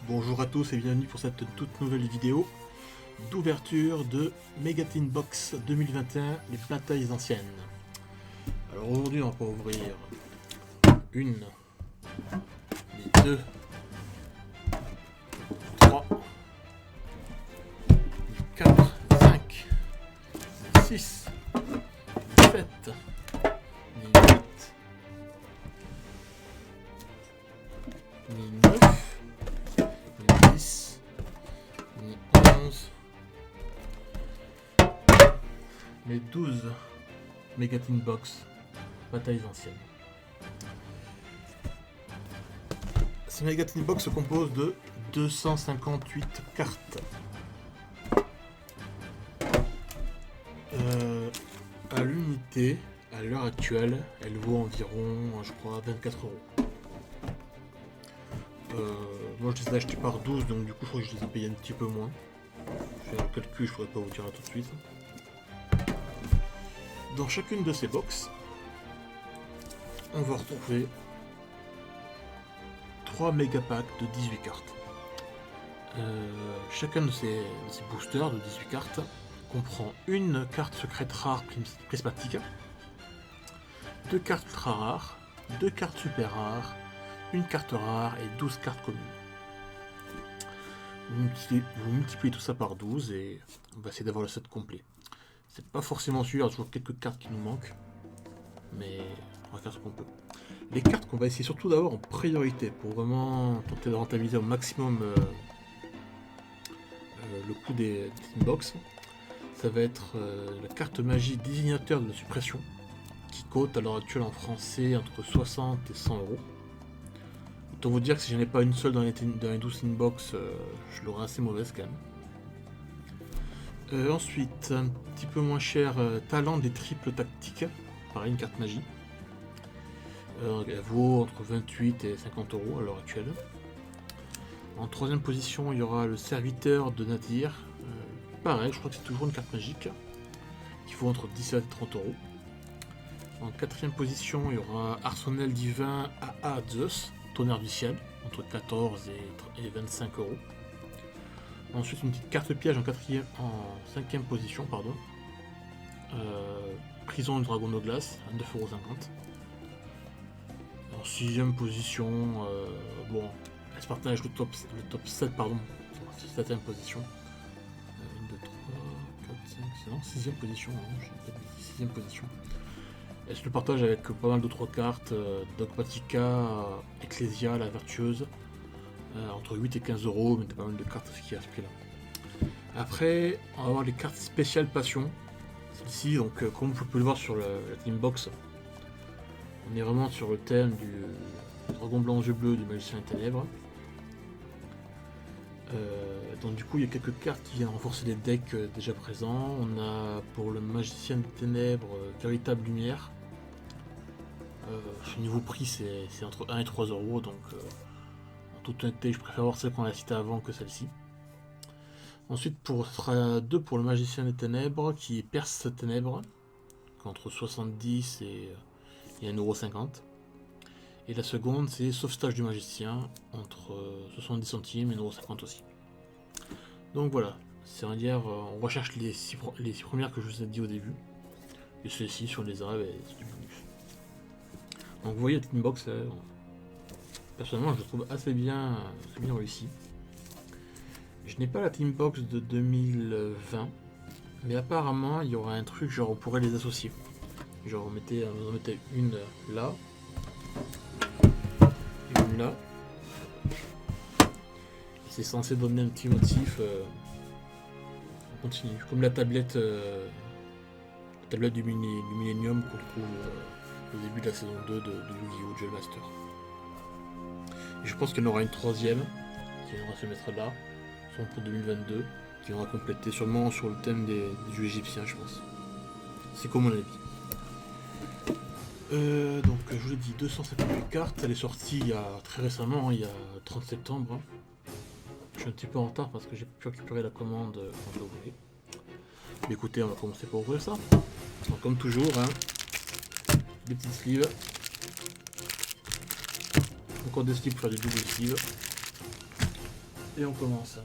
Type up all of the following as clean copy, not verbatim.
Bonjour à tous et bienvenue pour cette toute nouvelle vidéo d'ouverture de Mega Tin Box 2021, les batailles anciennes. Alors aujourd'hui on va ouvrir une, les deux, 3, 4, 5, 6, 7, 8, 9, 10, 11, les 12 Mega Tin Box batailles anciennes. Ces Mega Tin Box se composent de 258 cartes. À l'unité, à l'heure actuelle, elle vaut environ, je crois, 24 €. Moi je les ai achetés par 12, donc du coup je crois que je les ai payés un petit peu moins. Je fais un calcul, je pourrais pas vous dire là tout de suite. Dans chacune de ces box, on va retrouver 3 méga packs de 18 cartes. Chacun de ces boosters de 18 cartes comprend une carte secrète rare prismatique, 2 cartes ultra rares, 2 cartes super rares, une carte rare et 12 cartes communes. Vous multipliez tout ça par 12 et on va essayer d'avoir le set complet. C'est pas forcément sûr, il y a toujours quelques cartes qui nous manquent, mais on va faire ce qu'on peut. Les cartes qu'on va essayer surtout d'avoir en priorité pour vraiment tenter de rentabiliser au maximum le coût des Tin Box, ça va être la carte magie désignateur de la suppression qui cote à l'heure actuelle en français entre 60 et 100 €. Autant vous dire que si j'en ai pas une seule dans les 12 Inbox, je l'aurai assez mauvaise quand même. Ensuite, un petit peu moins cher, talent des triples tactiques, pareil, une carte magie. Elle vaut entre 28 et 50 € à l'heure actuelle. En troisième position, il y aura le serviteur de Nadir. Pareil, je crois que c'est toujours une carte magique qui vaut entre 17 et 30 €. En quatrième position, il y aura Arsenal divin AA Zeus, tonnerre du ciel, entre 14 et 25 €. Ensuite, une petite carte piège en cinquième position, pardon. Prison du dragon de glace, à 9,50 €. En sixième position, bon, elle se partage le top 7, pardon, septième position. 1, 2, 3, 4, 5, c'est non, sixième position, sixième position. Elle se le partage avec pas mal d'autres cartes, Dogmatica, Ecclesia, la vertueuse, entre 8 et 15 €, mais t'as pas mal de cartes qui à ce prix là. Après, on va avoir les cartes spéciales passion. Celle-ci, donc comme vous pouvez le voir sur la Team Box, on est vraiment sur le thème du dragon blanc aux yeux bleus du magicien des ténèbres. Donc du coup il y a quelques cartes qui viennent renforcer les decks déjà présents. On a pour le magicien des ténèbres véritable lumière. Au niveau prix c'est entre 1 et 3 €, donc en toute honnêteté je préfère voir celle qu'on a citée avant que celle-ci. Ensuite ce sera 2 pour le magicien des ténèbres qui perce ténèbres, entre 70 et 1,50 €. Et la seconde c'est sauvetage du magicien, entre 70 centimes et 1,50 € aussi. Donc voilà, c'est à dire on recherche les 6 premières que je vous ai dit au début. Et celles-ci sur les arrêts, c'est du bonus. Donc vous voyez la Tin Box, personnellement je le trouve assez bien réussi. Je n'ai pas la Tin Box de 2020, mais apparemment il y aura un truc genre on pourrait les associer. Genre on mettait une là, une là. C'est censé donner un petit motif. On continue. Comme la tablette du Millennium qu'on trouve au début de la saison 2 de Yu-Gi-Oh! Duel Master. Et je pense qu'il y en aura une troisième qui viendra se mettre là, pour 2022, qui viendra compléter sûrement sur le thème des jeux égyptiens, je pense. C'est comme mon avis. Donc je vous l'ai dit, 258 cartes, elle est sortie il y a très récemment, il y a 30 septembre. Je suis un petit peu en retard parce que j'ai pu récupérer la commande quand je l'ai ouvert. Mais écoutez, on va commencer par ouvrir ça. Donc, comme toujours, hein, des petites sleeves. Encore des sleeves pour faire des doubles sleeves. Et on commence.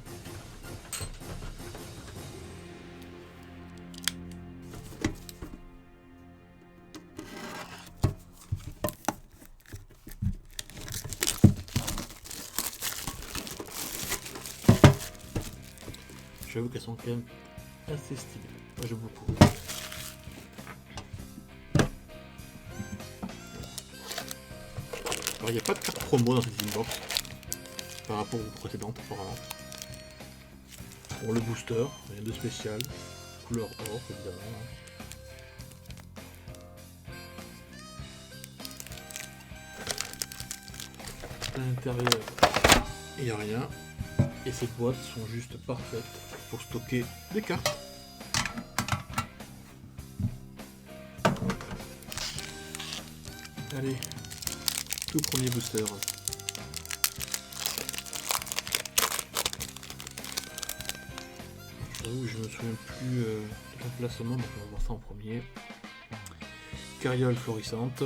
J'avoue qu'elles sont quand même assez stylées. Moi j'aime beaucoup. Alors il n'y a pas de carte promo dans cette inbox par rapport aux précédentes apparemment. Pour le booster, rien de spécial. Couleur or évidemment. À l'intérieur, il n'y a rien. Et ces boîtes sont juste parfaites pour stocker des cartes. Allez, tout premier booster. J'avoue, je me souviens plus de l'emplacement, donc on va voir ça en premier. Carriole florissante.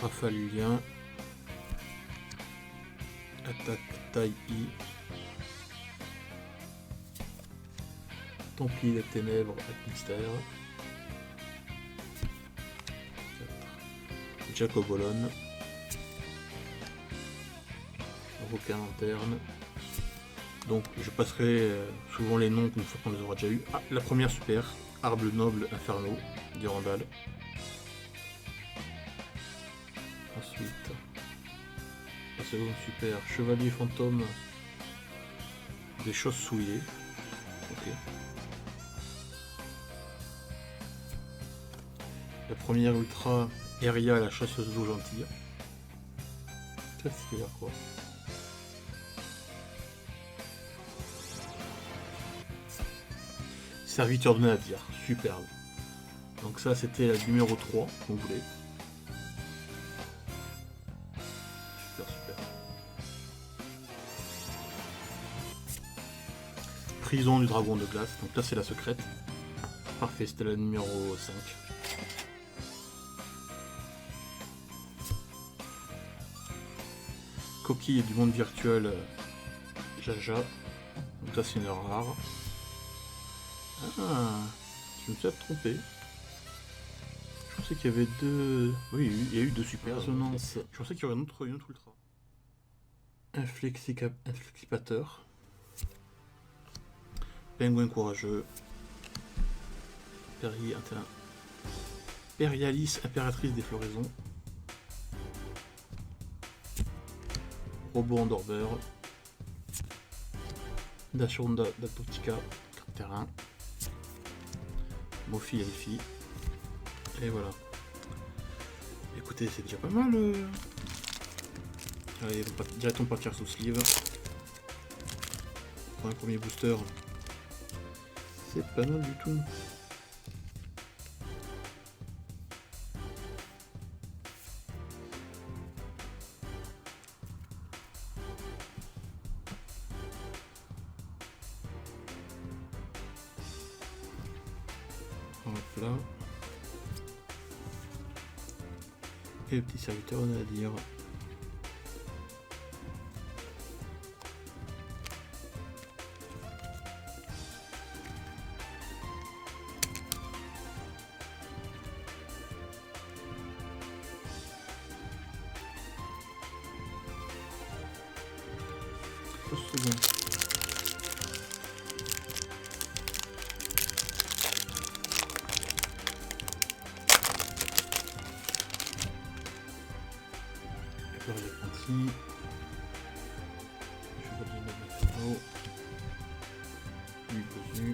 Rafalien. Attaque taille I. Templier des ténèbres avec mystère. Jacobolone. Requin lanterne. Donc je passerai souvent les noms une fois qu'on les aura déjà eu. Ah, la première super. Arbre noble inferno. Durandal. Ensuite. La seconde super. Chevalier fantôme. Des choses souillées. Ok. La première ultra. Eria la chasseuse d'eau gentille. Très stylé quoi. Serviteur de navire, superbe. Donc ça c'était la numéro 3, comme vous voulez. Super, super. Prison du dragon de glace, donc là c'est la secrète. Parfait, c'était la numéro 5. Coquille du monde virtuel Jaja. Donc ça c'est une rare. Ah, je me suis trompé. Je pensais qu'il y avait deux. Oui, il y a eu deux super résonances. Je pensais qu'il y aurait une autre ultra. Inflexipateur. Pingouin courageux. Impérialis, impératrice des floraisons. Robot endormeur. Dachonda d'Atotica, carte terrain. Mofi Elfi. Et voilà. Écoutez, c'est déjà pas mal. Allez, direct on partir sous sleeve. Pour un premier booster. C'est pas mal du tout. Hop là. Et le petit serviteur, on a à dire. Secondes. Alors les apprentis. Chevalier de lui Bosu.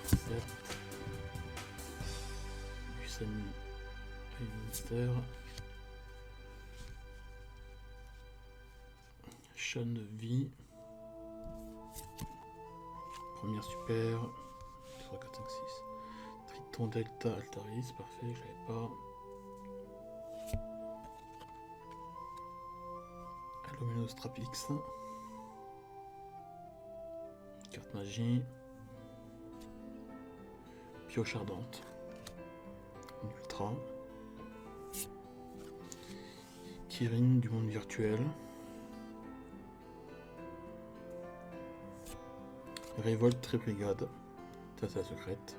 7. Usami. Ministère. Sean de vie. Première super. 3, 4, 5, 6. Triton Delta Altaris, parfait, je l'avais pas. Aluminos Trapix. carte magie. Pioche ardente. Ultra. Kirin du monde virtuel. Révolte très brigade. Ça c'est la secrète.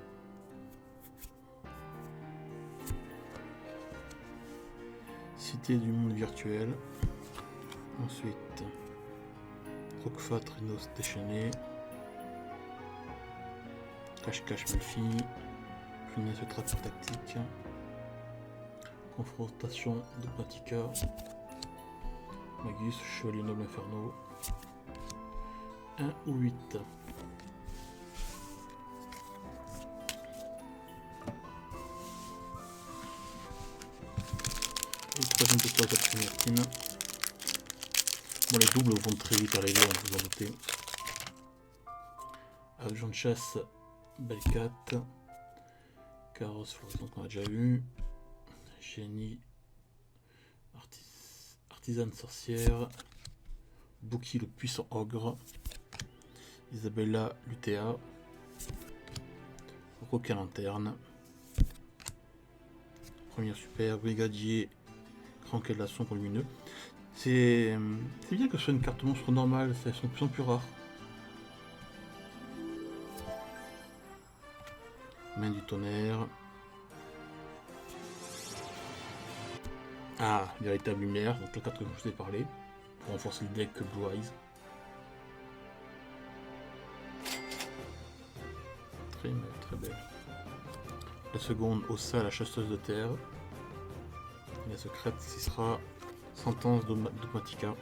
Cité du monde virtuel. Ensuite, Roquefort Rhinos déchaîné. Cache-cache Melfi. Punaise trappeur tactique. Confrontation de Patika. Magus, Chevalier Noble Inferno. 1 ou 8. Et troisième victoire de Primertine. Bon, les doubles vont très vite arriver, on vous en doutez. Avion de chasse, Belkat. Carrosse florissante qu'on a déjà eu. Génie. Artisane sorcière. Bouki le puissant ogre. Isabella Lutea. Roquin lanterne. Premier super. Brigadier. Cranquet de la sombre lumineux. C'est bien que ce soit une carte monstre normale, elles sont de plus en plus rares. Main du tonnerre. Ah, véritable lumière, donc la carte que je vous ai parlé, pour renforcer le deck Blue Eyes. Très belle. La seconde, Ossa, la chasseuse de terre. Et la secrète, ce sera Sentence dogmatica.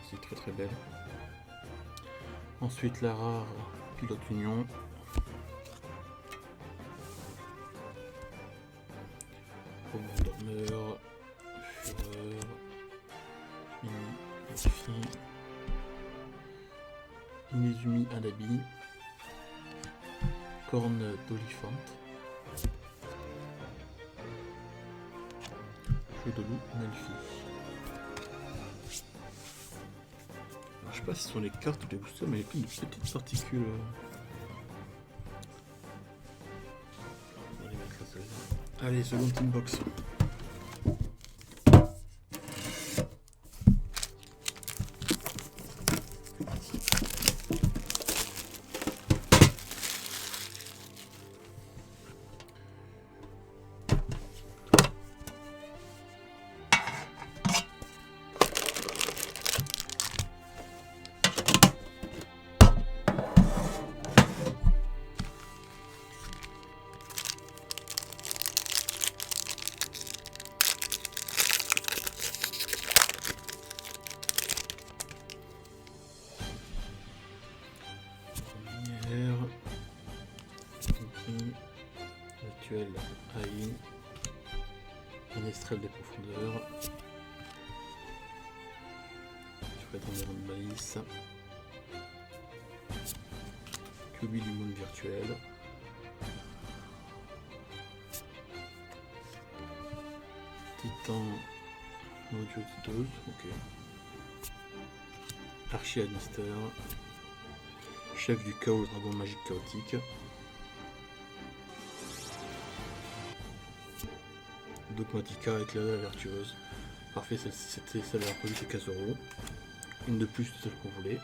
C'est très belle. Ensuite, la rare Pilote Union. Commandeur, Fureur, Mini, Inezumi Anabi, Corne d'Oliphante, Jeu de loup Melfi. Alors, je sais pas si ce sont les cartes ou les boosters, mais il y a plein de petites particules. On va les mettre là, celle-là. Allez, seconde team box. Aïe, un estrelle des profondeurs, je vais dans de malice, Cubi du monde virtuel, Titan Audio 2, ok, Archi-Anister, chef du chaos, dragon magique chaotique. Dogmatica avec la vertueuse. Parfait, c'était celle à produit, c'est 15 €. Une de plus de celle qu'on voulait.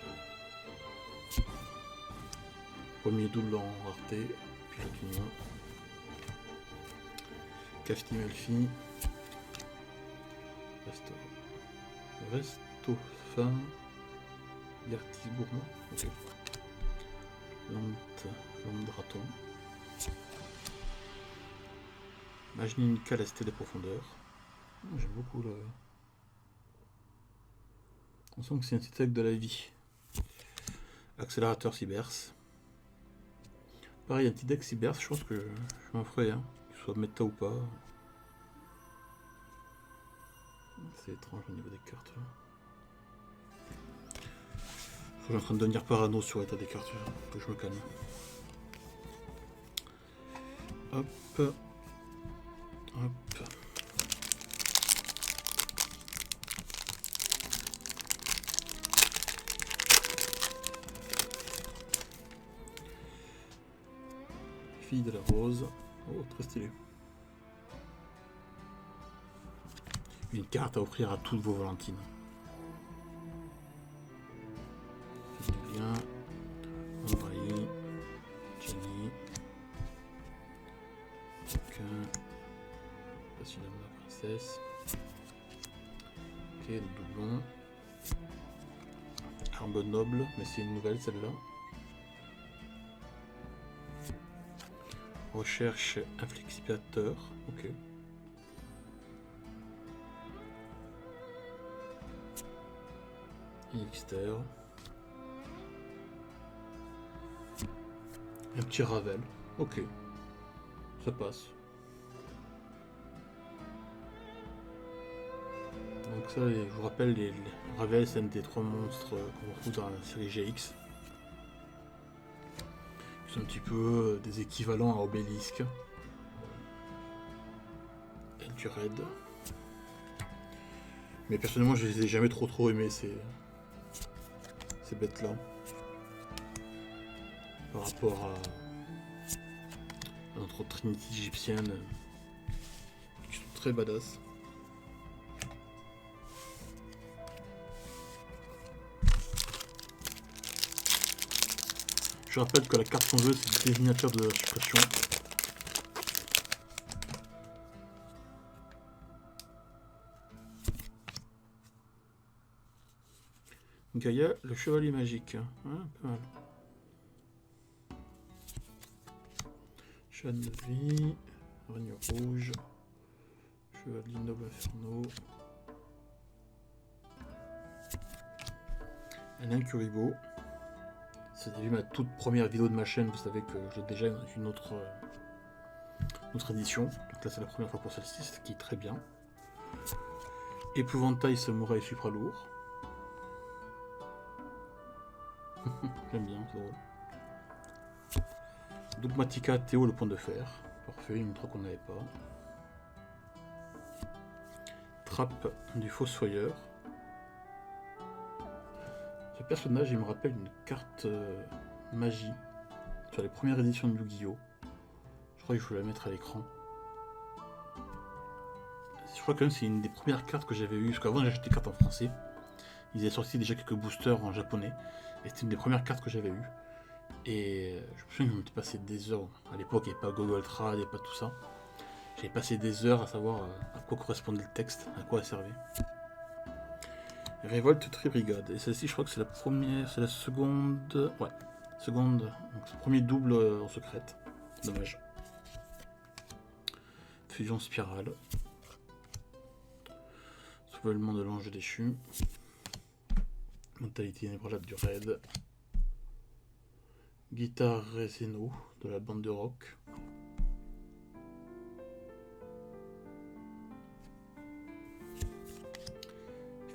Premier double en rareté, Pilote Union. Cafeti Melfi. Resto fin. Yartis Gourmand. Ok. Lampe Draton. Magnica, la cité des profondeurs. J'aime beaucoup le. On sent que c'est un petit avec de la vie. Accélérateur Cybers. Pareil, un petit deck Cybers, je pense que je m'en ferai, hein, qu'il soit méta ou pas. C'est étrange au niveau des cartes. Je suis en train de devenir parano sur l'état des cartes. Faut que je me calme. Hop. Hop. Fille de la rose. Oh, très stylé. Une carte à offrir à toutes vos Valentines. Julien, Andrei, Jenny, aucun, Passion de la princesse. Ok, le doublon. Arbre noble, mais c'est une nouvelle celle-là. Recherche inflexipateur, ok. Elixter. Un petit Ravel, ok. Ça passe. Donc ça, je vous rappelle, les Ravel, c'est un des 3 monstres qu'on retrouve dans la série GX. Qui sont un petit peu des équivalents à Obélisque. Et du raid. Mais personnellement, je les ai jamais trop aimés, ces bêtes-là. Par rapport à notre Trinity égyptienne. Qui sont très badass. Je rappelle que la carte en jeu, c'est le désignateur de la suppression. Gaïa, le chevalier magique. Hein, pas mal. Chaîne de vie, règne rouge, chevalier noble infernaux. Un incuribo. Si vous avez vu ma toute première vidéo de ma chaîne, vous savez que j'ai déjà une autre édition. Donc là c'est la première fois pour celle-ci, ce qui est très bien. Épouvantail samouraï supra lourd. J'aime bien, c'est drôle. Dogmatica Théo le point de fer. Parfait, une montre qu'on n'avait pas. Trappe du fossoyeur. Ce personnage, il me rappelle une carte magie sur les premières éditions de Yu-Gi-Oh! Je crois que je vais la mettre à l'écran. Je crois que c'est une des premières cartes que j'avais eues, parce qu'avant j'achetais des cartes en français. Ils avaient sorti déjà quelques boosters en japonais, et c'était une des premières cartes que j'avais eues. Et je me souviens que j'en ai passé des heures. À l'époque, il n'y avait pas Google Trad, il n'y avait pas tout ça. J'avais passé des heures à savoir à quoi correspondait le texte, à quoi elle servait. Révolte Tribrigade. Et celle-ci, je crois que c'est la première, c'est la seconde. Ouais, seconde. Donc c'est le premier double en secrète. Dommage. Fusion spirale. Soulèvement de l'ange déchu. Mentalité inébranlable du raid. Guitare Reseno de la bande de rock.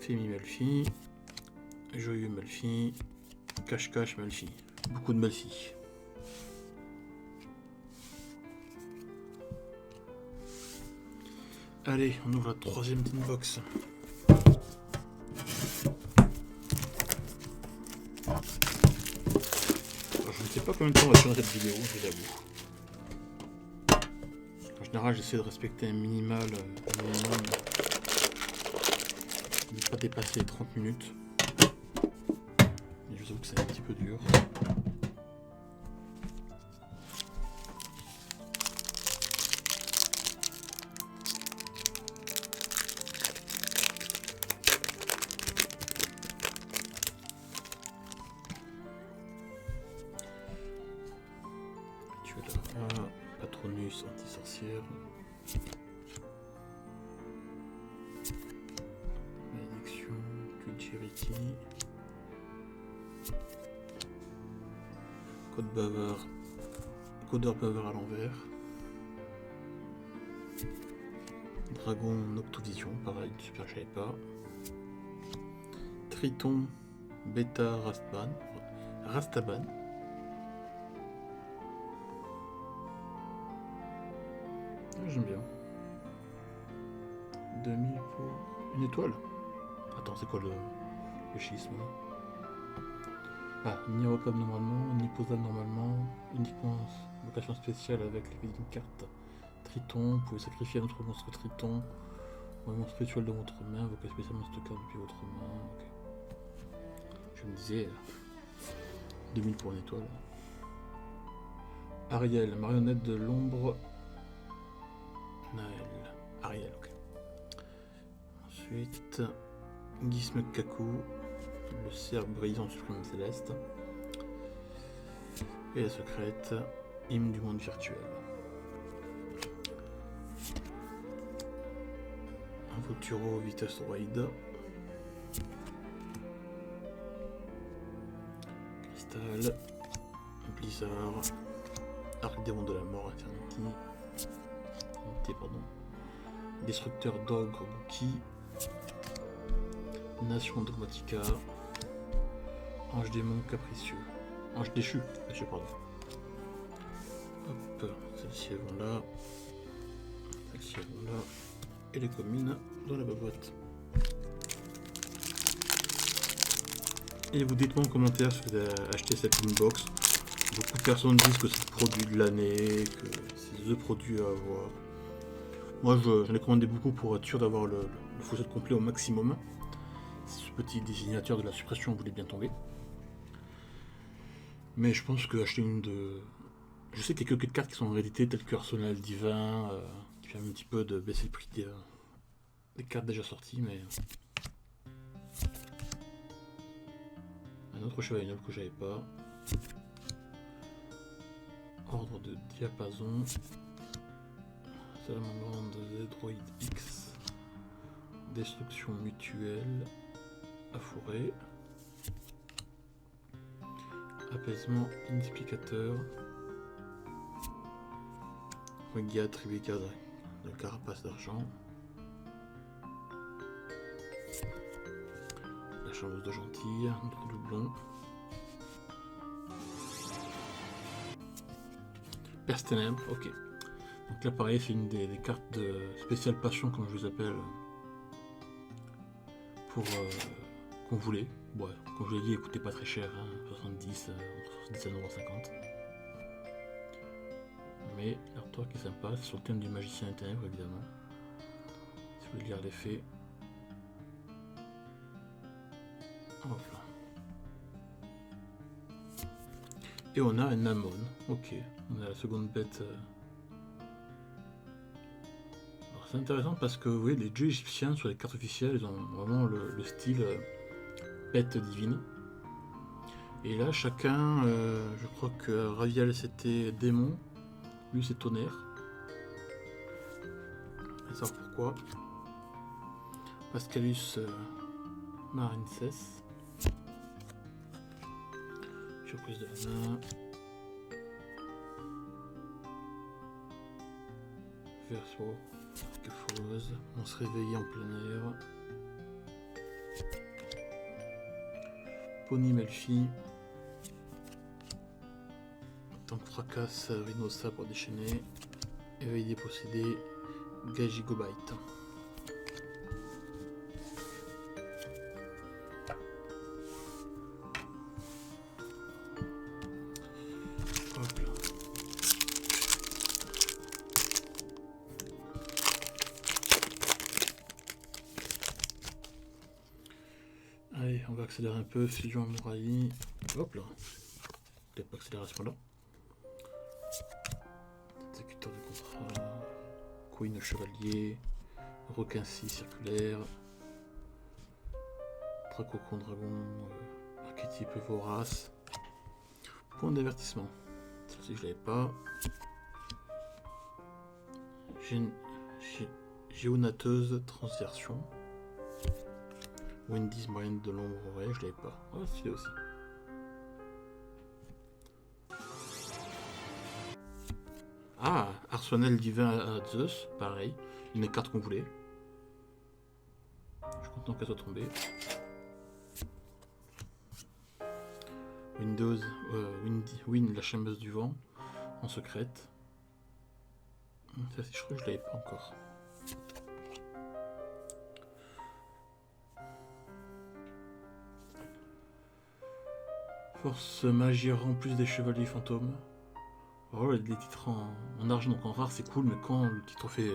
Femi Malfi. Joyeux Malfi. Cache-cache Malfi. Beaucoup de Malfi. Allez, on ouvre la troisième tin box. Je ne sais pas combien de temps on va faire cette vidéo, je vous avoue. En général, j'essaie de respecter un minimum, de ne pas dépasser les 30 minutes. Mais je vous avoue que c'est un petit peu dur. Patronus anti-sorcière. Malédiction, Culturity. Code bavard. Codeur bavard à l'envers. Dragon Noctovision, pareil, super, je savais pas. Triton Beta Rastaban. J'aime bien. 2000 pour une étoile. Attends, c'est quoi le schisme là? Ah, ni recable normalement, ni posable normalement, uniquement Vocation spéciale avec une carte Triton. Vous pouvez sacrifier un autre monstre Triton. Ou un monstre rituel de votre main. Vocation spécialement cette carte depuis votre main. Okay. Je me disais 2000 pour une étoile. Ariel, marionnette de l'ombre. Naël. Ariel, ok. Ensuite, Gizme Kaku, le cerf brillant suprême céleste. Et la secrète, hymne du monde virtuel. Un Voturo vitesse droïde. Cristal. Blizzard. Arc démon de la mort, Eternity. Pardon. Destructeur d'ogre Gookie. Nation dogmatica. Ange démon capricieux. Ange déchu, pardon. Hop, celles-ci elles vont là. Celles-ci elles vont là. Et les communes dans la boîte. Et vous dites-moi en commentaire si vous avez acheté cette inbox. Beaucoup de personnes disent que c'est le produit de l'année, que c'est le produit à avoir. Moi j'en ai commandé beaucoup pour être sûr d'avoir le full set complet au maximum. Si ce petit désignateur de la suppression voulait bien tomber. Mais je pense que acheter une de... Je sais qu'il y a quelques cartes qui sont en rééditées, telles que Arsenal Divin, qui permet un petit peu de baisser le prix des cartes déjà sorties, mais... Un autre chevalier noble que j'avais pas. Ordre de diapason. Salamandre de Droid X. Destruction mutuelle. Affouré. Apaisement inexplicateur. Regia Tribica de carapace d'argent. La chambre de gentille, notre doublon. Perce ténèbres, ok. Donc là pareil c'est une des cartes de spéciale passion comme je vous appelle. Pour qu'on voulait. Ouais, comme je l'ai dit, elle coûtait pas très cher, hein, 70, entre 70 et 1,50€. Mais l'artwork est sympa, c'est sur le thème du magicien des ténèbres évidemment. Si vous voulez lire l'effet. Hop là. Et on a un Amon, ok. On a la seconde bête. Alors c'est intéressant parce que vous voyez, les dieux égyptiens sur les cartes officielles, ils ont vraiment le style bête divine. Et là, chacun, je crois que Raviel c'était démon, lui c'est tonnerre. Et ça pourquoi. Pascalus Marinces. Surprise de la main. Verso, Arqueforeuse, on se réveille en plein air. Pony Melfi. Tank fracasse Rhinosa pour déchaîner. Éveil dépossédé. Gagigobite. Allez, on va accélérer un peu. Fusion Mouraï. Hop là. Peut-être pas accélérer à ce moment-là. Exécuteur de contrat. Queen Chevalier. Requin 6 circulaire. Dracocon Dragon. Archétype vorace. Point d'avertissement. Celle-ci je l'avais pas. Géonateuse transversion. Wendy's moyenne de l'ombre, ouais, je l'avais pas. Oh, celui-là aussi. Ah, Arsenal divin à Zeus, pareil. Une carte qu'on voulait. Je suis content qu'elle soit tombée. Windows, Win, la chameuse du vent, en secrète. Ça, je crois que je l'avais pas encore. Force magie rend plus des chevaliers fantômes. Alors, les titres en argent, donc en rare, c'est cool, mais quand le titre fait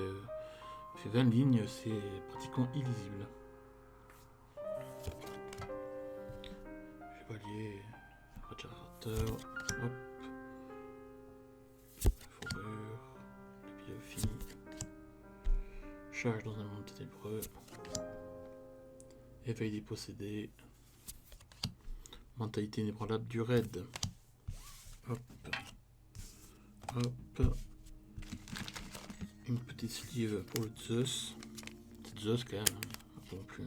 20 lignes, c'est pratiquement illisible. Chevalier, Rajar, hop. Fourrure, le biophile. Charge dans un monde ténébreux. Éveil des possédés. Mentalité inébranlable du raid. Hop. Hop. Une petite sleeve pour le Zeus. Petite Zeus quand même. Non plus.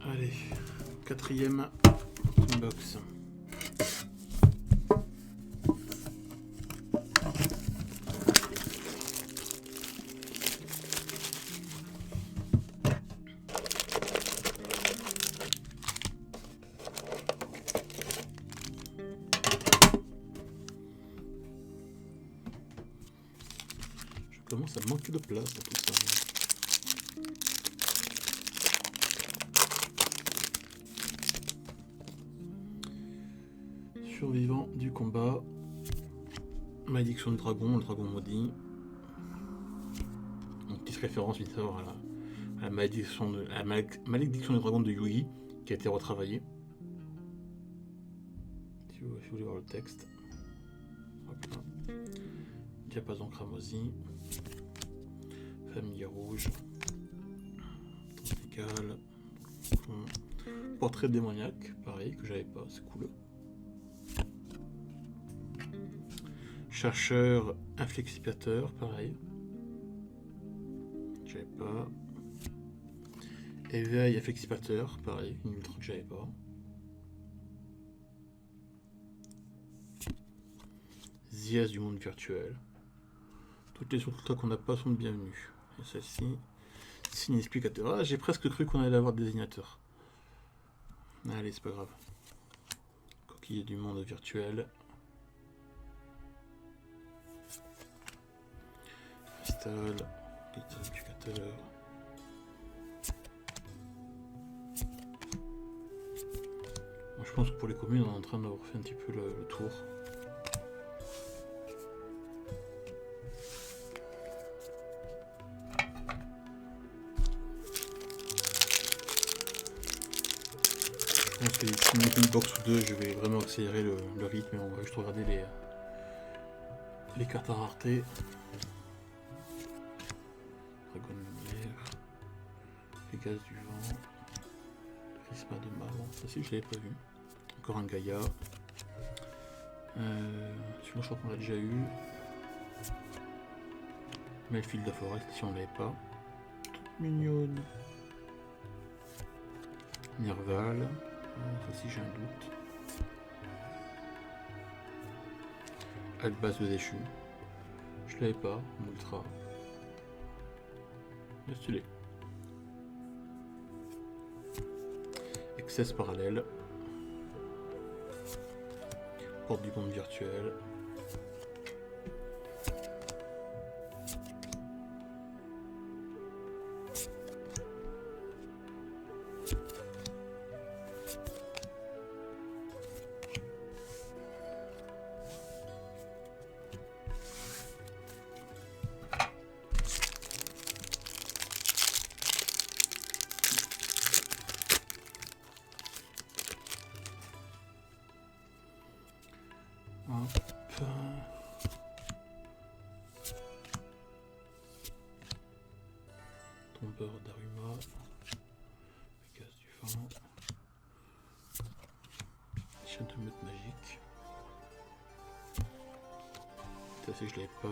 Allez, quatrième box. Je commence à manquer de place dans tout ça. Survivant du combat. Malédiction du dragon, le dragon maudit. Une petite référence bien sûr à la malédiction du dragon de Yugi qui a été retravaillée. Si vous voulez voir le texte. Hop là. Diapason cramoisi. Famille rouge. Égal. Portrait démoniaque, pareil, que j'avais pas, c'est cool. Chercheur inflexipateur, pareil. J'avais pas. Éveil inflexipateur, pareil, une ultra que j'avais pas. Zias du monde virtuel. Toutes les autres qu'on n'a pas sont bienvenues. Et celle-ci, signe explicateur. Ah, j'ai presque cru qu'on allait avoir désignateur. Allez, c'est pas grave. Coquille du monde virtuel. Cristal, explicateur. Je pense que pour les communes, on est en train d'avoir fait un petit peu le tour. Je pense que si on met une box ou deux, je vais vraiment accélérer le rythme et on va juste regarder les cartes à rareté. Dragon lumière, Pégase du vent, Prisma de Maman, ça aussi je l'avais pas vu. Encore un Gaïa. Celui-là je crois qu'on l'a déjà eu. Melfield de la forêt, si on l'avait pas. Toute mignonne. Nerval. Ça aussi j'ai un doute. Albas de déchu. Je l'avais pas, en ultra. Mais stylé. Excess parallèle. Porte du monde virtuel. Tombeur d'Aruma, Pégase du vent, chaîne de meute magique. Ça c'est que je l'avais pas.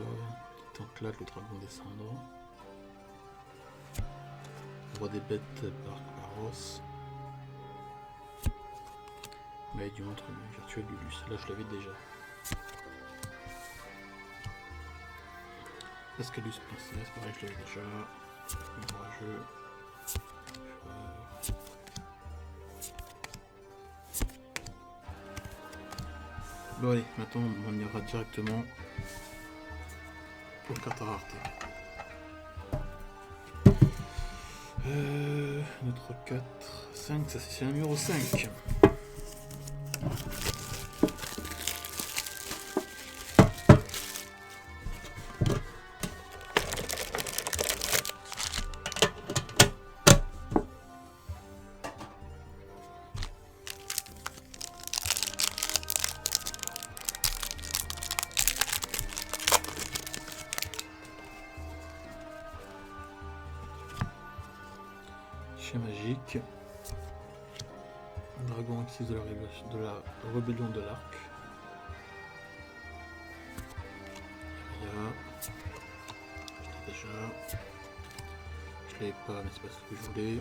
Petit enclave, le dragon descendre. Roi des bêtes par Baros. Mais du montre virtuel du Luce, là je l'avais déjà. Pascalus princesse, pareil je l'avais déjà. Orageux. Bon allez, maintenant on ira directement aux cartes à rareté. Notre 4, 5, ça c'est un numéro 5. Magique, dragon actif de la rébellion de l'arc. Déjà, je l'avais pas, mais c'est pas ce que je voulais.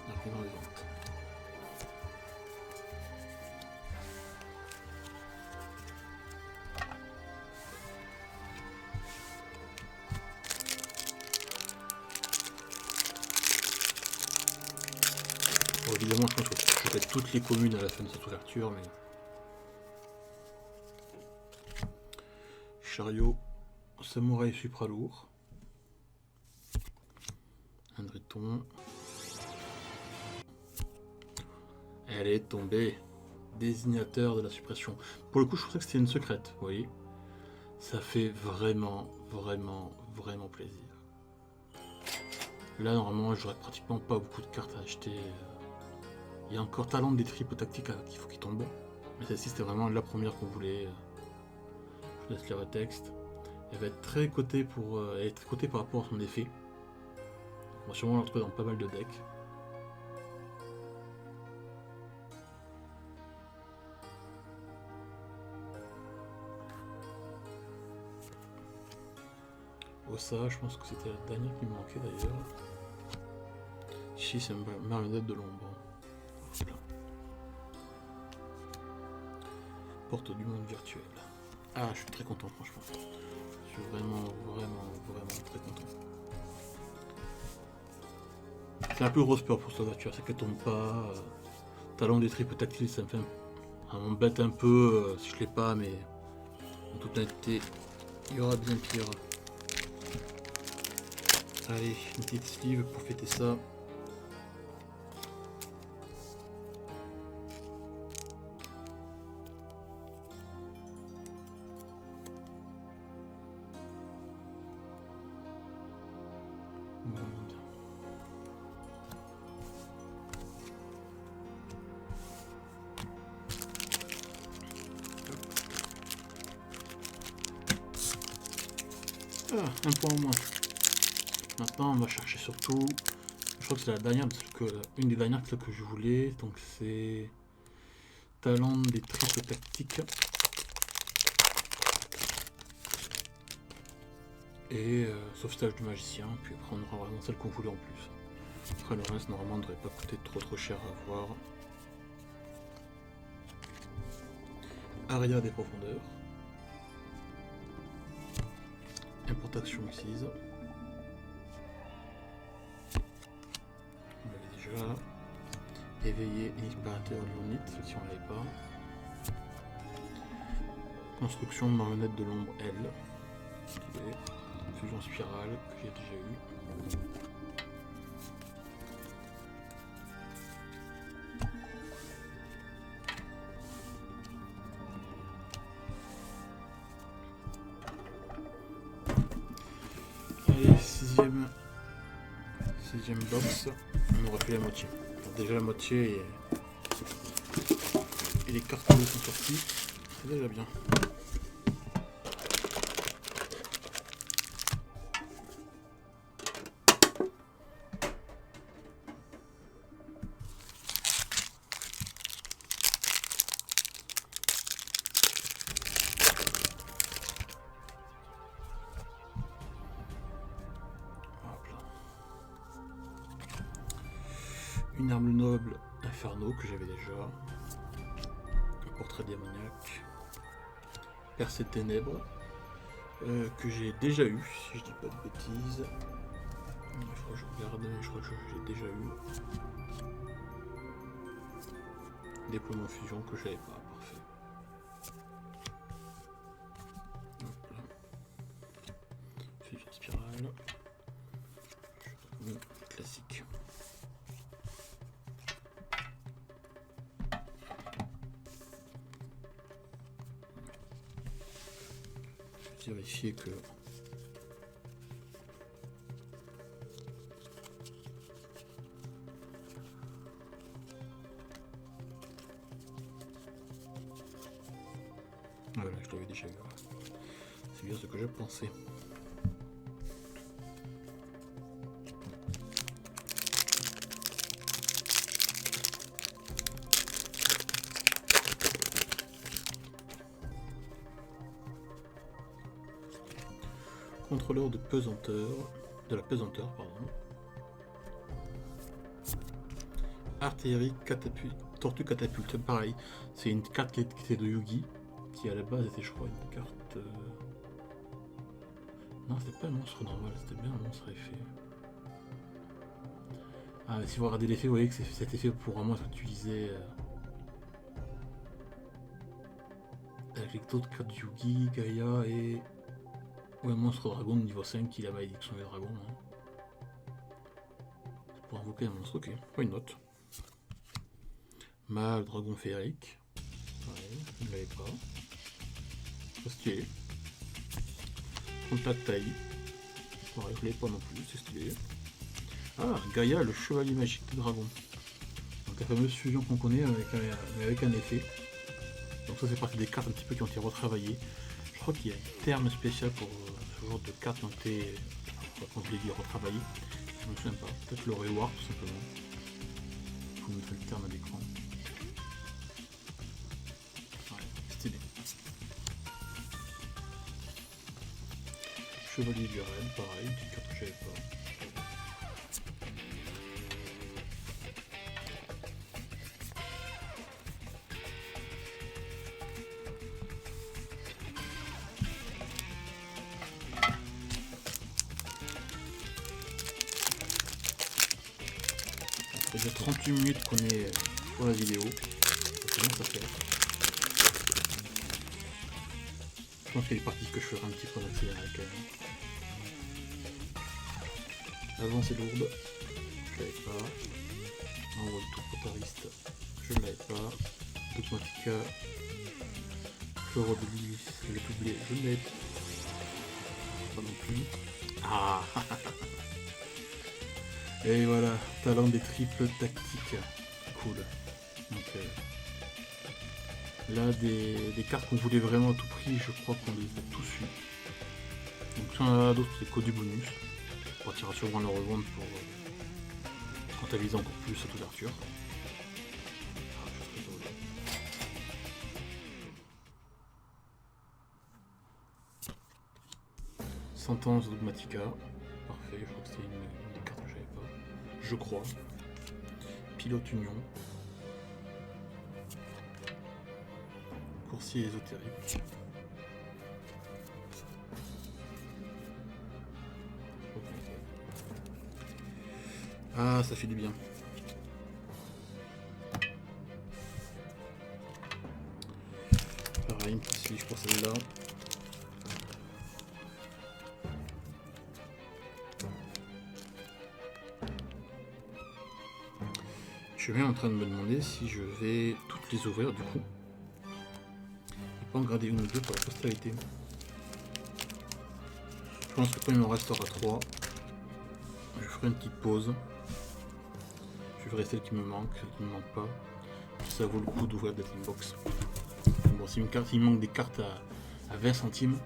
Argument vivante. Bon, évidemment, je pense que je fais toutes les communes à la fin de cette ouverture, mais chariot, samouraï supralourd, un driton. Elle est tombée. Désignateur de la suppression. Pour le coup, je pensais que c'était une secrète, vous voyez. Ça fait vraiment plaisir. Là, normalement, j'aurais pratiquement pas beaucoup de cartes à acheter. Il y a encore Talent des triples tactiques qu'il faut qu'il tombe. Mais celle-ci, c'était vraiment la première qu'on voulait. Je laisse lire le texte. Elle va être très cotée par rapport à son effet. On va sûrement la retrouver dans pas mal de decks. Ça, je pense que c'était la dernière qui me manquait d'ailleurs. Ici, c'est une marionnette de l'ombre. Voilà. Porte du monde virtuel. Ah, je suis très content, franchement. Je suis vraiment très content. C'est un peu grosse peur pour cette voiture, c'est qu'elle tombe pas. Talent des triples tactiles, ça m'embête un peu si je l'ai pas, mais en toute honnêteté, il y aura bien pire. Allez, une petite sleeve pour fêter ça. Ah, un point en moins. Maintenant, on va chercher surtout. Je crois que c'est la dernière, une des dernières que je voulais. Donc c'est Talent des triples tactiques. Et sauvetage du magicien. Puis après, on aura vraiment celle qu'on voulait en plus. Après, le reste, normalement, ne devrait pas coûter trop cher à avoir. Aria des profondeurs. Importation exquise. On l'avait déjà. Éveiller l'inspirateur Léonite, celle-ci on l'avait pas. Construction de marionnette de l'ombre L. Fusion spirale que j'ai déjà eu. Allez, sixième box, on aura fait la moitié. Alors déjà la moitié et les cartes sont sorties, c'est déjà bien. Une arme noble Inferno que j'avais déjà. Un portrait démoniaque. Percée de ténèbres que j'ai déjà eu, si je dis pas de bêtises. Il faudra que je regarde, mais je crois que j'ai déjà eu. Déploiement fusion que j'avais pas, parfait. vérifier que... Voilà, je l'avais déjà vu. C'est bien ce que je pensais. Contrôleur de la pesanteur, pardon. Artillerie, catapulte, tortue catapulte, pareil. C'est une carte qui était de Yugi, qui à la base était, je crois, une carte... Non, c'était pas un monstre normal, c'était bien un monstre à effet. Ah, mais si vous regardez l'effet, vous voyez que cet effet pour vraiment être utilisé avec les autres cartes Yugi, Gaïa et... Ouais, monstre dragon de niveau 5 qui a la malédiction des dragons. Hein. C'est pour invoquer un monstre, ok, why not. Mâle dragon féerique. Ouais, je ne l'avais pas. Pas stylé. Contact taille. Ouais, je l'avais pas non plus, c'est stylé. Ah, Gaïa, le chevalier magique des dragons. Donc la fameuse fusion qu'on connaît avec un effet. Donc ça c'est partie des cartes un petit peu qui ont été retravaillées. Je crois qu'il y a un terme spécial pour ce genre de cartes qui ont été, quand je l'ai dit, retravaillées. Je ne me souviens pas. Peut-être le reward tout simplement. Je vous mettrai le terme à l'écran. Ouais, stylé. Chevalier du Rennes, pareil, une petite carte que je n'avais pas. Ça fait déjà 38 minutes qu'on est sur la vidéo. C'est bien ça fait. Je pense qu'il y a des parties que je ferai un petit peu en accéléré quand même. Avant c'est lourde, je l'avais pas. Envoi de tout protariste, je ne l'avais pas. Dogmatica, Chorodelis, je l'ai oublié, je ne l'avais pas non plus. Ah. Et voilà, talent des triples tactiques. Cool. Donc là, des cartes qu'on voulait vraiment à tout prix, je crois qu'on les a tous eu. Donc si on en a d'autres, c'est que du bonus. On partira sûrement le revendre pour rentabiliser encore plus cette ouverture. Ah, je suis très heureux. Sentence Dogmatica. Parfait, je crois que c'était une des cartes que j'avais pas. Je crois. Pilote Union. Coursier ésotérique. Ah, ça fait du bien. Pareil, une petite fiche pour celle-là. Je suis bien en train de me demander si je vais toutes les ouvrir du coup. Et pas en garder une ou deux pour la postérité. Je pense que quand il m'en restera 3, je ferai une petite pause. Je verrai celles qui me manquent, celles qui ne me manquent pas. Si ça vaut le coup d'ouvrir des box. Bon, s'il me manque des cartes à 20 centimes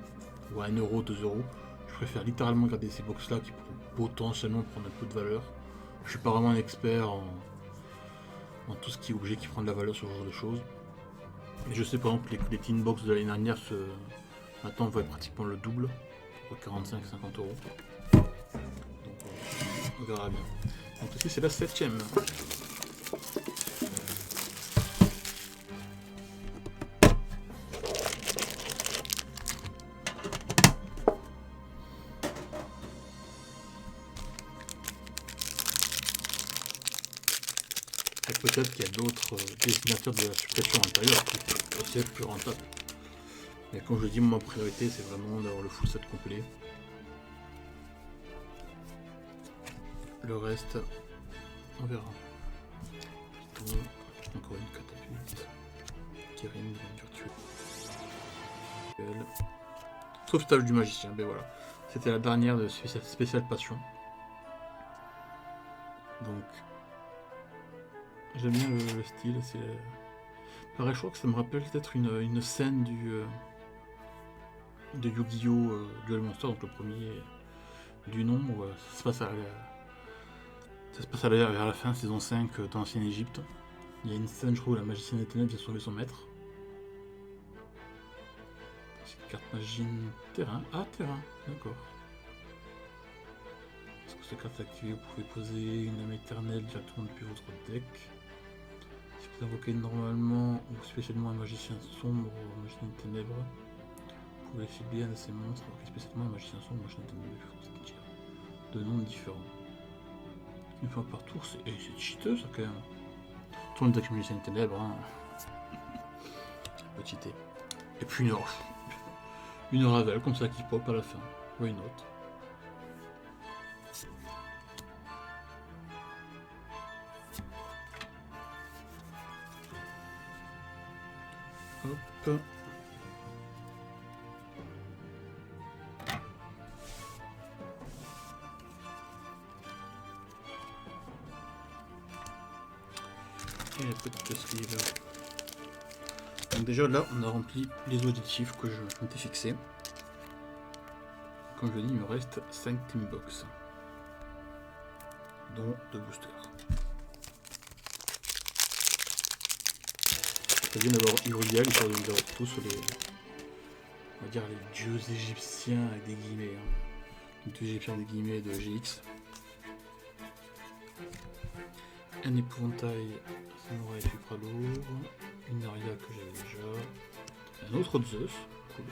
ou à 1 euro, 2 euros, je préfère littéralement garder ces box là qui pourront potentiellement prendre un peu de valeur. Je suis pas vraiment un expert en tout ce qui est objet qui prend de la valeur sur ce genre de choses. Mais je sais par exemple que les tin box de l'année dernière maintenant valent pratiquement le double, pour 45-50 euros. Donc on verra bien. Donc ici c'est la 7ème. Peut-être qu'il y a d'autres destinataires de la suppression intérieure qui peuvent aussi être plus rentables. Mais comme je dis, ma priorité c'est vraiment d'avoir le full set complet. Le reste, on verra. Python, encore une catapulte. Kirin, virtuelle. Sauvetage du magicien, ben voilà. C'était la dernière de spéciale passion. Donc, j'aime bien le style. C'est pareil, je crois que ça me rappelle peut-être une scène de Yu-Gi-Oh! Duel Monster, donc le premier du nom, où ça se passe vers la fin, saison 5, dans l'ancienne Égypte. Il y a une scène, je crois, où la magicienne des ténèbres vient sauver son maître. C'est une carte magie terrain. Ah, terrain, d'accord. Parce que cette carte activée, vous pouvez poser une âme éternelle directement depuis votre deck. Si vous invoquez normalement ou spécialement un magicien sombre ou un magicien des ténèbres, vous pouvez cibler un de ces monstres, invoquer spécialement un magicien sombre ou un magicien des ténèbres depuis votre deck. De noms différents. Une fois par tour, c'est cheateux ça quand même. Tourne deck magicien des ténèbres, hein. Petit T. Et puis une Ravel comme ça qui pop à la fin. Why not? Hop. Et la petite sleeve. Donc déjà là on a rempli les objectifs que je m'étais fixé. Comme je dis, il me reste 5 team box, dont 2 boosters. C'est bien d'avoir Uriel, histoire de vous avoir tous les, on va dire les dieux égyptiens avec des guillemets, les dieux égyptiens des guillemets de GX. Un épouvantail samouraï supralourd, une Aria que j'avais déjà, un autre Zeus, cool.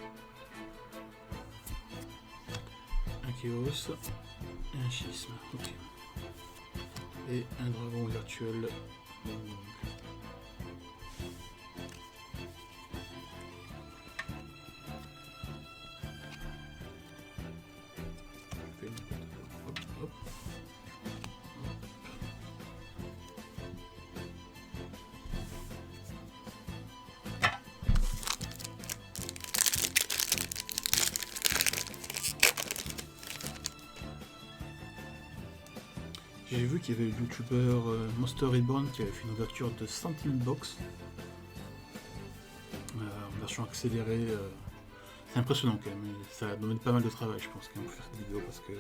Un Chaos, et un Schisme, ok. Et un dragon virtuel. J'ai vu qu'il y avait le youtubeur Monster Reborn qui avait fait une ouverture de 100 000 box en version accélérée. C'est impressionnant quand même, ça demande pas mal de travail je pense quand même pour faire cette vidéo parce que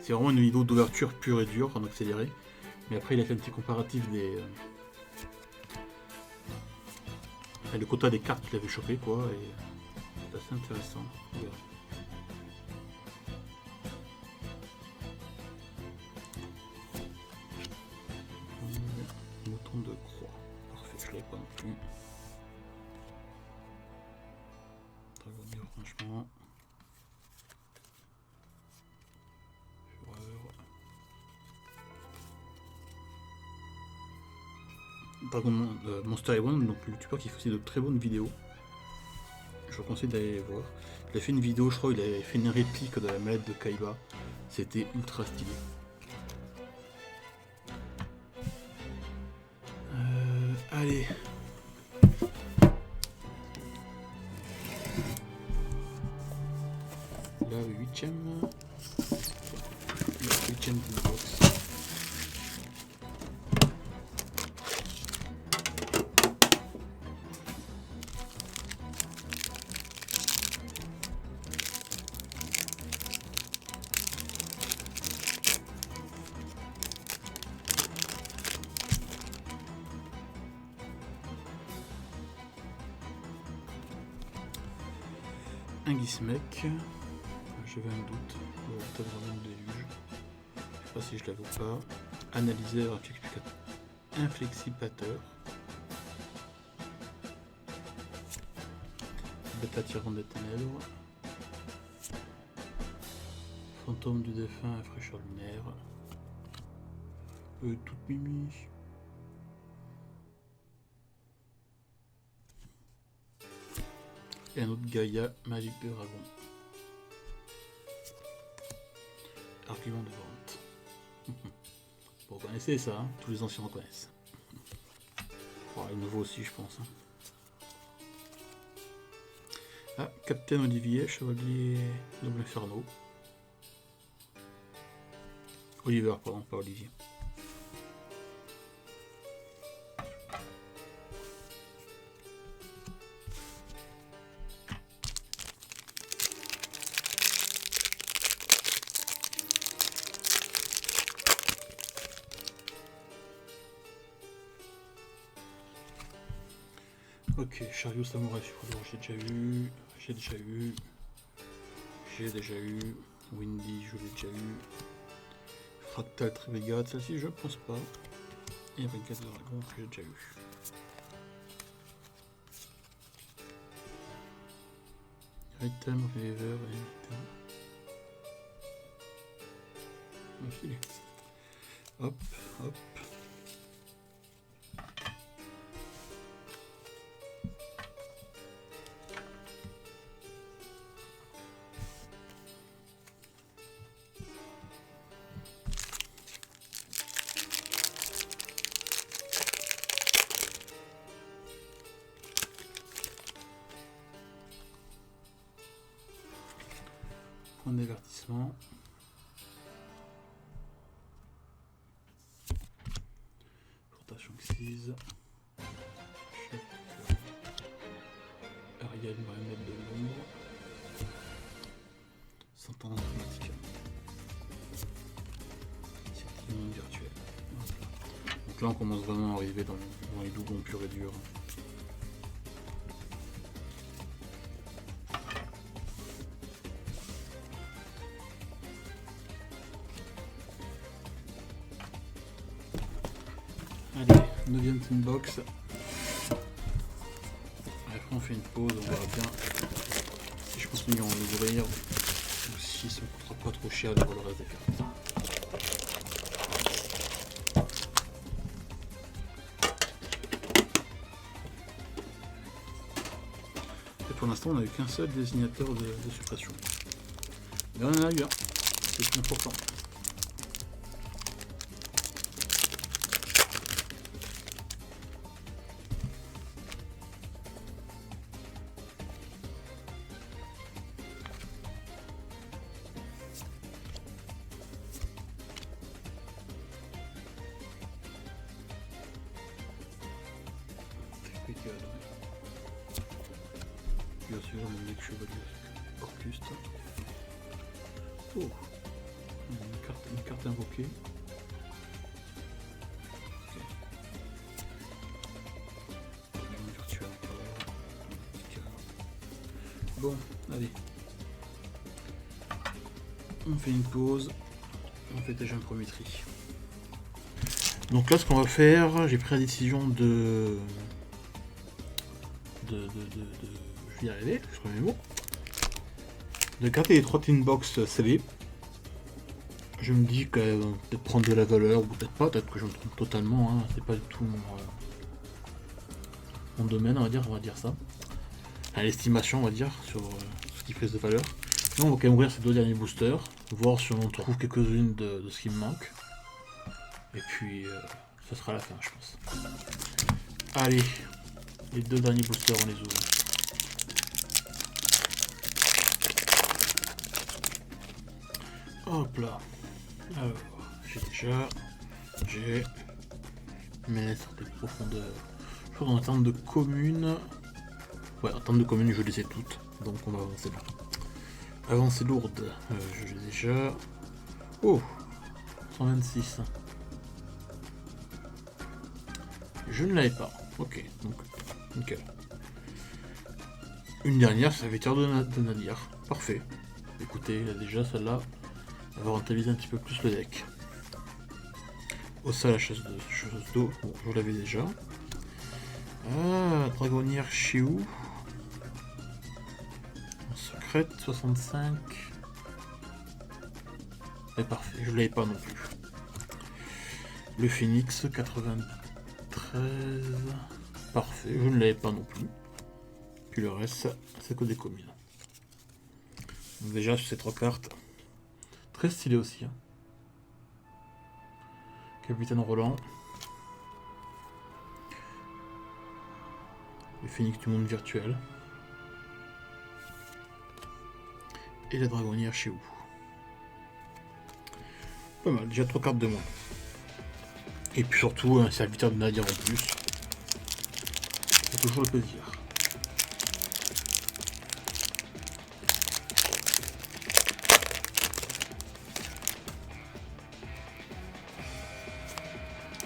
c'est vraiment une vidéo d'ouverture pure et dure en accéléré. Mais après il a fait un petit comparatif des le quota des cartes qu'il avait chopé quoi et c'est assez intéressant. Ouais. Mouton de croix. Parfait, je l'avais pas non plus. Dragonnier, franchement. Dragon Monster One, donc le youtubeur qui fait aussi de très bonnes vidéos. Je vous conseille d'aller les voir. Il a fait une vidéo, je crois, il avait fait une réplique de la mallette de Kaiba. C'était ultra stylé. Allez. Là, le 8ème. Le 8ème d'une box. Un Gizmek. J'avais un doute. Peut-être vraiment le déluge. Je sais pas si je l'avais ou pas. Analyseur, inflexipateur. Bêta tirant des ténèbres. Fantôme du défunt à fraîcheur lunaire. Toute mimi. Et un autre Gaïa, magique de dragon. Argument de vente. Bon, vous connaissez ça, hein, tous les anciens en connaissent. Oh, les nouveaux aussi, je pense. Hein. Ah, Capitaine Olivier, Chevalier Double Inferno. Oliver, pardon, pas Olivier. Ok, Chariot Samouraï Suprador, j'ai déjà eu, Windy, je l'ai déjà eu, Fractal Trivegate, celle-ci je pense pas, et Regate Dragon, que j'ai déjà eu. Item, Reviver, et hop, hop. Point d'avertissement. Rotation exquise. Ariel Mohamed de l'ombre. Sentence automatique. Circuit virtuel. Donc là on commence vraiment à arriver dans les doublons purs et durs. Allez, 9ème team box. Après on fait une pause, on verra bien si je continue à en ouvrir ou si ça ne coûtera pas trop cher de voir le reste des cartes. Et pour l'instant on n'a eu qu'un seul désignateur de suppression. Mais on en a eu un, c'est important. Bien sûr, mon mec chevalier Orcuste. Oh, une carte invoquée. Okay. Virtuel encore. Bon, allez. On fait une pause. On fait déjà un premier tri. Donc là, ce qu'on va faire, j'ai pris la décision de je vais y arriver, je trouve mes mots. De garder les 3 tin box scellés. Je me dis qu'elle va peut-être prendre de la valeur, ou peut-être pas, peut-être que je me trompe totalement, hein. C'est pas du tout mon domaine, on va dire ça. Enfin, l'estimation, on va dire, sur ce qui fait de valeur. Sinon, on va quand même ouvrir ces 2 derniers boosters, voir si on trouve quelques-unes de ce qui me manque. Et puis, ça sera la fin, je pense. Allez, les 2 derniers boosters, on les ouvre. Hop là. Alors, j'ai mais sortez de profondeur. Je crois qu'en termes de communes. Ouais, en termes de communes, je les ai toutes. Donc on va avancer là. Avancée lourde, je l'ai déjà. Oh, 126. Je ne l'avais pas. Ok, donc nickel. Une dernière, ça va être de Nadir. Parfait. Écoutez, là, déjà celle-là, elle va rentabiliser un petit peu plus le deck. Au sol, la chasse d'eau, bon, je l'avais déjà. Ah, Dragonnière Shiu. Secrète 65. Et parfait, je l'avais pas non plus. Le Phoenix 93. Parfait, je ne l'avais pas non plus. Puis le reste, c'est que des communes. Donc déjà sur ces 3 cartes, très stylé aussi. Hein. Capitaine Roland. Le Phoenix du monde virtuel. Et la dragonnière chez vous. Pas mal, déjà 3 cartes de moins. Et puis surtout un serviteur de Nadir en plus. C'est toujours le plaisir.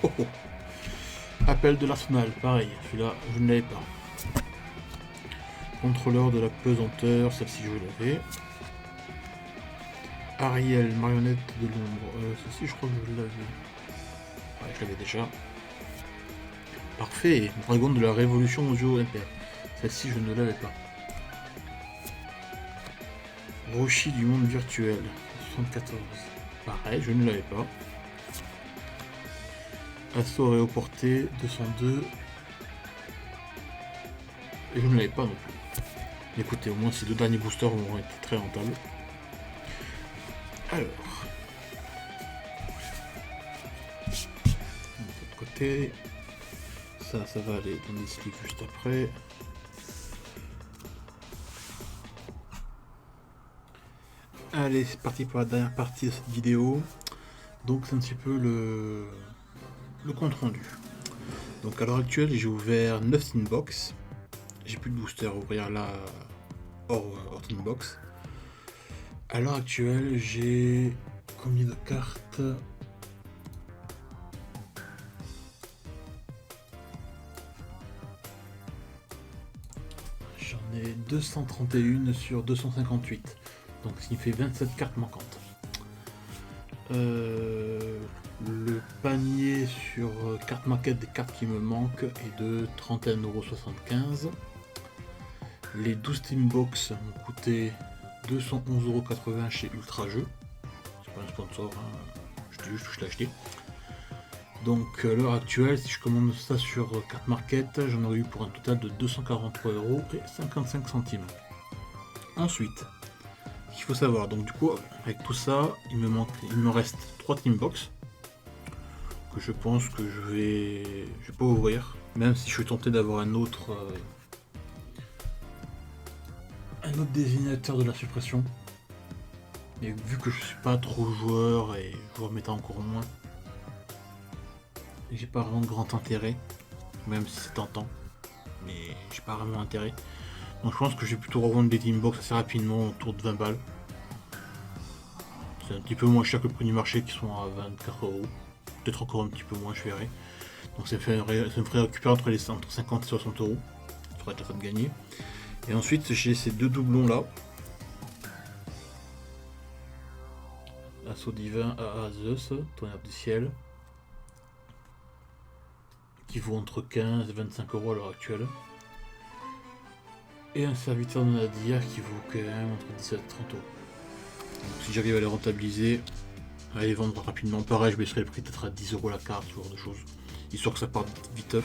Oh oh. Appel de l'Arsenal, pareil, celui-là je ne l'avais pas. Contrôleur de la pesanteur, celle-ci je l'avais. Ariel, marionnette de l'ombre, celle-ci je crois que je l'avais. Ouais, je l'avais déjà. Parfait, dragon de la révolution aux yeux impairs. Celle-ci je ne l'avais pas. Roshi du monde virtuel, 74. Pareil, je ne l'avais pas. Assaut réauporté, 202. Et je ne l'avais pas non plus. Écoutez, au moins ces deux derniers boosters vont être très rentables. Alors. De l'autre côté. Ça va aller dans les slips juste après. Allez, c'est parti pour la dernière partie de cette vidéo. Donc c'est un petit peu le compte rendu. Donc à l'heure actuelle, j'ai ouvert 9 Tinbox. J'ai plus de booster à ouvrir là hors Tinbox. À l'heure actuelle, j'ai combien de cartes? J'en ai 231 sur 258. Donc ce qui fait 27 cartes manquantes. Le panier sur carte market des cartes qui me manquent est de 31,75 €. Les 12 Teambox m'ont coûté 211,80 € chez Ultra Jeux. C'est pas un sponsor, hein. Je dis juste que je l'ai acheté. Donc à l'heure actuelle, si je commande ça sur carte market, j'en aurais eu pour un total de 243,55 €. Ensuite, ce qu'il faut savoir, donc du coup, avec tout ça, il me reste 3 Teambox que je pense que je vais pas ouvrir, même si je suis tenté d'avoir un autre désignateur de la suppression. Mais vu que je suis pas trop joueur et joueur méta encore moins, j'ai pas vraiment de grand intérêt, même si c'est tentant, mais j'ai pas vraiment intérêt. Donc je pense que je vais plutôt revendre des Teambox assez rapidement, autour de 20 balles. C'est un petit peu moins cher que le prix du marché qui sont à 24 €. Peut-être encore un petit peu moins, je verrai. Donc ça me ferait récupérer entre 50 et 60 €. Ça ferait déjà ça de gagner. Et ensuite j'ai ces deux doublons là. Assaut divin à Zeus, tonnerre du ciel. Qui vaut entre 15 et 25 € à l'heure actuelle. Et un serviteur de Nadir qui vaut quand même entre 17 et 30 €. Donc si j'arrive à les rentabiliser, à les vendre rapidement, pareil, je baisserai le prix peut-être à 10 € la carte, ce genre de choses, histoire que ça parte viteuf.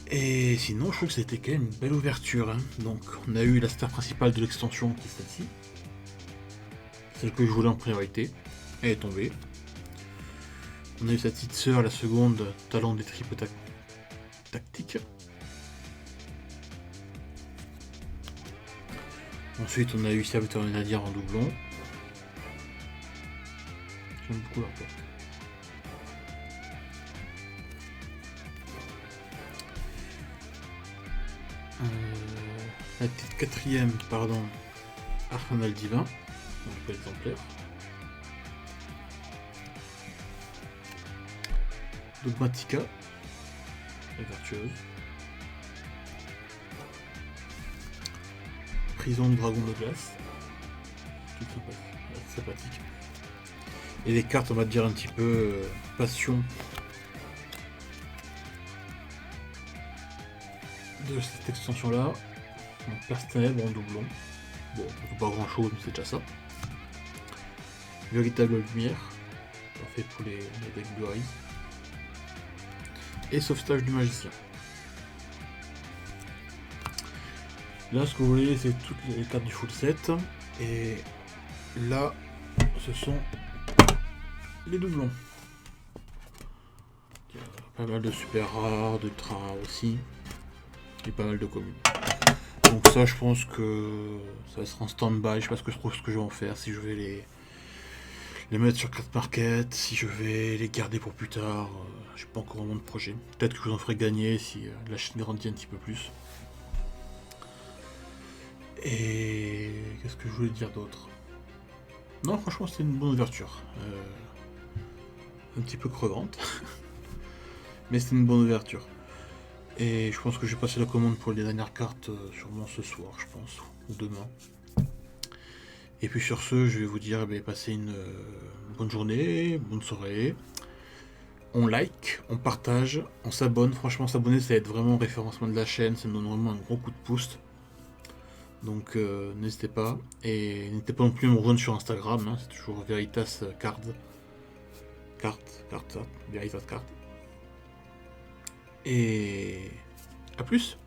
Et sinon, je trouve que c'était quand même une belle ouverture, hein. Donc on a eu la star principale de l'extension qui est celle-ci, celle que je voulais en priorité, elle est tombée. On a eu sa petite sœur, la seconde, talent des triples tactiques. Ensuite, on a eu serviteur de Nadir en doublon. J'aime beaucoup leur porte. La petite quatrième, pardon, Arsenal divin, donc pas exemplaire. Dogmatica, la vertueuse. Prison du dragon de glace, tout sympathique. Et les cartes, on va dire un petit peu passion de cette extension là. Donc Perce Ténèbres en doublon. Bon, pas grand chose, mais c'est déjà ça. Véritable lumière, parfait pour les decks Blue Eyes. Et sauvetage du magicien. Là, ce que vous voyez, c'est toutes les cartes du full set. Et là, ce sont les doublons. Il y a pas mal de super rares, d'ultra rares aussi. Et pas mal de communes. Donc ça, je pense que ça sera en stand-by. Je sais pas ce que je vais en faire. Si je vais les mettre sur carte market, si je vais les garder pour plus tard. Je sais pas encore vraiment de projet. Peut-être que je vous en ferai gagner si la chaîne grandit un petit peu plus. Et qu'est-ce que je voulais dire d'autre? Non, franchement, c'était une bonne ouverture. Un petit peu crevante, mais c'était une bonne ouverture. Et je pense que je vais passer la commande pour les dernières cartes sûrement ce soir, je pense, ou demain. Et puis sur ce, je vais vous dire, passez une bonne journée, bonne soirée. On like, on partage, on s'abonne. Franchement, s'abonner, ça aide vraiment au référencement de la chaîne, ça me donne vraiment un gros coup de pouce. Donc n'hésitez pas. Et n'hésitez pas non plus à me rejoindre sur Instagram, hein, c'est toujours Veritas Card. Veritas Card. Et à plus.